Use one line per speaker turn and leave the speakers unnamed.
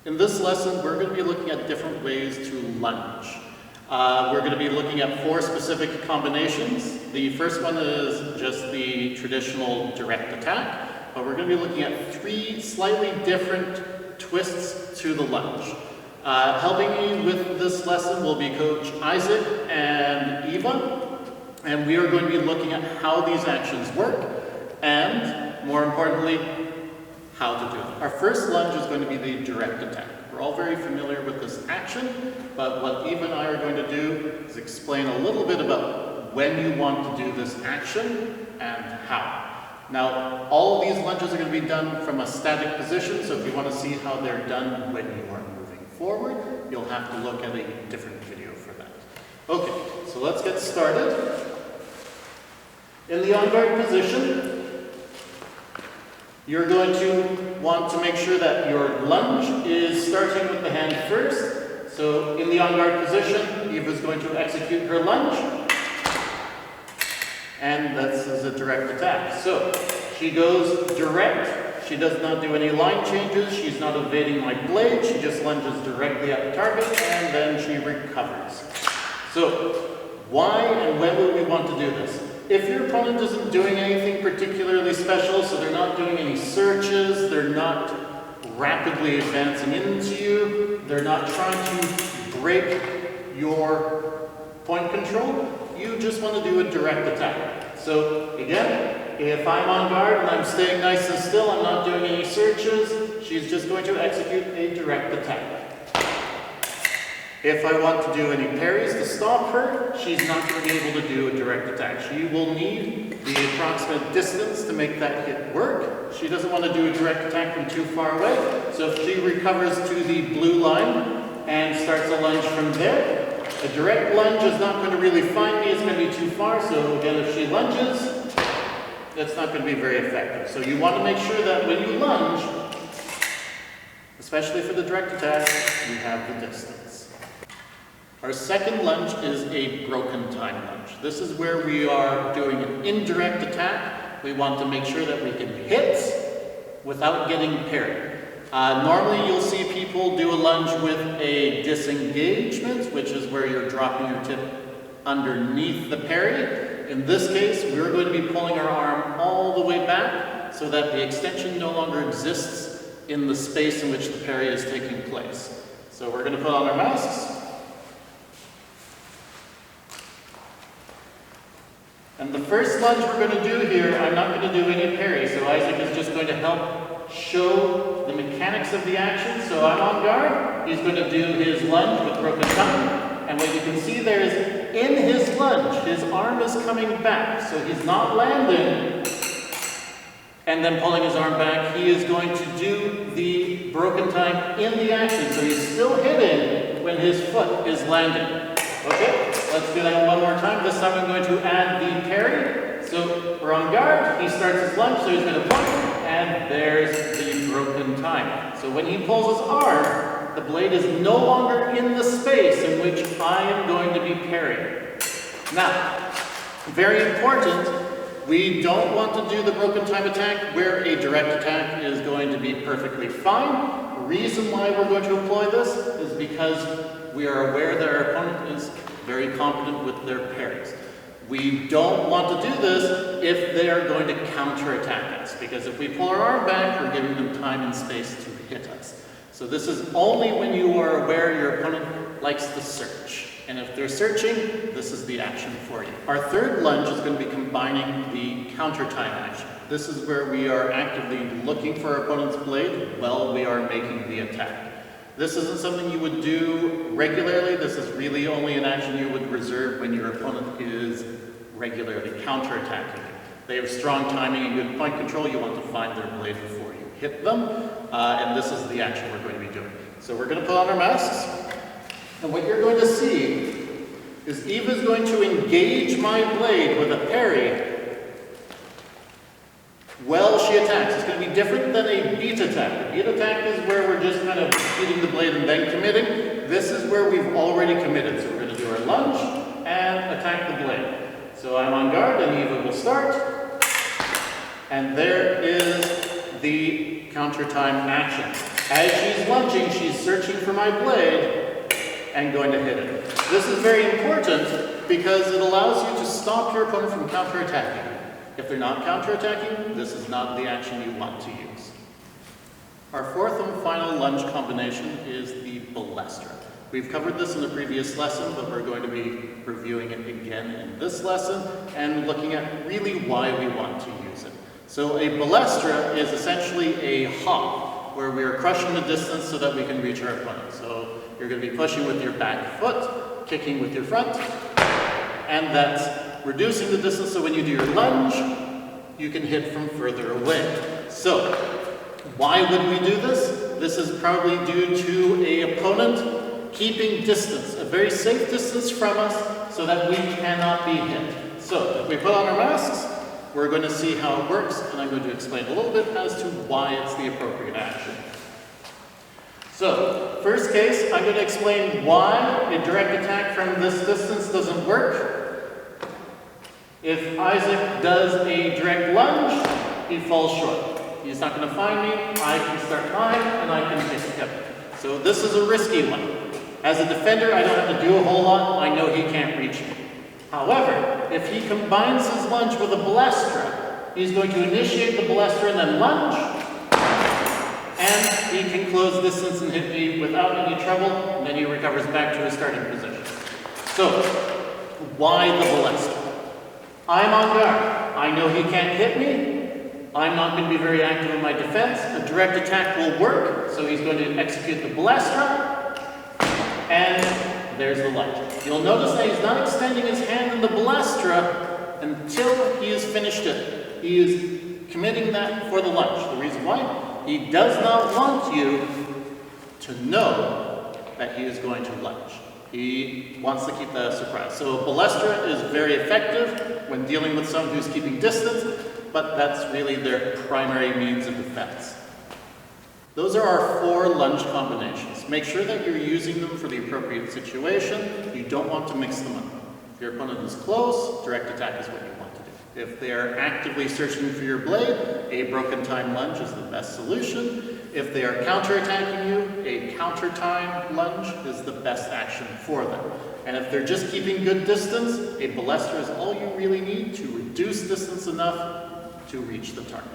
In this lesson, we're going to be looking at different ways to lunge. We're going to be looking at 4 specific combinations. The first one is just the traditional direct attack, but we're going to be looking at 3 slightly different twists to the lunge. Helping me with this lesson will be Coach Isaac and Eva, and we are going to be looking at how these actions work and, more importantly, how to do it. Our first lunge is going to be the direct attack. We're all very familiar with this action, but what Eva and I are going to do is explain a little bit about when you want to do this action and how. Now, all of these lunges are going to be done from a static position, so if you want to see how they're done when you are moving forward, you'll have to look at a different video for that. Okay, so let's get started. In the on guard position, you're going to want to make sure that your lunge is starting with the hand first. So in the on guard position, Eva is going to execute her lunge. And this is a direct attack. So she goes direct. She does not do any line changes. She's not evading my blade. She just lunges directly at the target and then she recovers. So why and when would we want to do this? If your opponent isn't doing anything particularly special, so they're not doing any searches, they're not rapidly advancing into you, they're not trying to break your point control, you just want to do a direct attack. So again, if I'm on guard and I'm staying nice and still, I'm not doing any searches, she's just going to execute a direct attack. If I want to do any parries to stop her, she's not going to be able to do a direct attack. She will need the approximate distance to make that hit work. She doesn't want to do a direct attack from too far away. So if she recovers to the blue line and starts a lunge from there, a direct lunge is not going to really find me. It's going to be too far. So again, if she lunges, it's not going to be very effective. So you want to make sure that when you lunge, especially for the direct attack, you have the distance. Our second lunge is a broken time lunge. This is where we are doing an indirect attack. We want to make sure that we can hit without getting parried. Normally you'll see people do a lunge with a disengagement, which is where you're dropping your tip underneath the parry. In this case, we're going to be pulling our arm all the way back so that the extension no longer exists in the space in which the parry is taking place. So we're going to put on our masks. And the first lunge we're going to do here, I'm not going to do any parry, so Isaac is just going to help show the mechanics of the action. So I'm on guard, he's going to do his lunge with broken tongue, and what you can see there is, in his lunge, his arm is coming back, so he's not landing, and then pulling his arm back. He is going to do the broken time in the action, so he's still hitting when his foot is landing. Okay, let's do that one more time. This time I'm going to add the parry. So we're on guard, he starts his lunge, so he's going to punch, and there's the broken time. So when he pulls his arm, the blade is no longer in the space in which I am going to be parrying. Now, very important, we don't want to do the broken time attack where a direct attack is going to be perfectly fine. The reason why we're going to employ this is because we are aware that our opponent is very competent with their parries. We don't want to do this if they are going to counterattack us, because if we pull our arm back, we're giving them time and space to hit us. So this is only when you are aware your opponent likes to search. And if they're searching, this is the action for you. Our third lunge is going to be combining the counter time action. This is where we are actively looking for our opponent's blade while we are making the attack. This isn't something you would do regularly. This is really only an action you would reserve when your opponent is regularly counterattacking you. They have strong timing and good point control. You want to find their blade before you hit them. And this is the action we're going to be doing. So we're going to put on our masks. And what you're going to see is Eva's going to engage my blade with a parry while she attacks. It's going to be different than a beat attack. A beat attack is where we're just kind of beating the blade and then committing. This is where we've already committed. So we're going to do our lunge and attack the blade. So I'm on guard and Eva will start. And there is the counter time action. As she's lunging, she's searching for my blade and going to hit it. This is very important because it allows you to stop your opponent from counterattacking. If they're not counterattacking, this is not the action you want to use. Our fourth and final lunge combination is the balestra. We've covered this in a previous lesson, but we're going to be reviewing it again in this lesson and looking at really why we want to use it. So a balestra is essentially a hop where we are crushing the distance so that we can reach our opponent. So you're going to be pushing with your back foot, kicking with your front, and that's reducing the distance so when you do your lunge, you can hit from further away. So why would we do this? This is probably due to an opponent keeping distance, a very safe distance from us so that we cannot be hit. So if we put on our masks, we're going to see how it works, and I'm going to explain a little bit as to why it's the appropriate action. So, first case, I'm going to explain why a direct attack from this distance doesn't work. If Isaac does a direct lunge, he falls short. He's not going to find me, I can start mine, and I can hit him. So this is a risky one. As a defender, I don't have to do a whole lot, I know he can't reach me. However, if he combines his lunge with a balestra, he's going to initiate the balestra and then lunge, and he can close distance and hit me without any trouble, and then he recovers back to his starting position. So, why the balestra? I'm on guard. I know he can't hit me. I'm not going to be very active in my defense. A direct attack will work, so he's going to execute the balestra, and there's the lunge. You'll notice that he's not extending his hand in the balestra until he has finished it. He is committing that for the lunge. The reason why? He does not want you to know that he is going to lunge. He wants to keep that a surprise. So balestra is very effective when dealing with someone who's keeping distance, but that's really their primary means of defense. Those are our 4 lunge combinations. Make sure that you're using them for the appropriate situation. You don't want to mix them up. If your opponent is close, direct attack is what you want to do. If they are actively searching for your blade, a broken time lunge is the best solution. If they are counterattacking you, a counter time lunge is the best action for them. And if they're just keeping good distance, a balestra is all you really need to reduce distance enough to reach the target.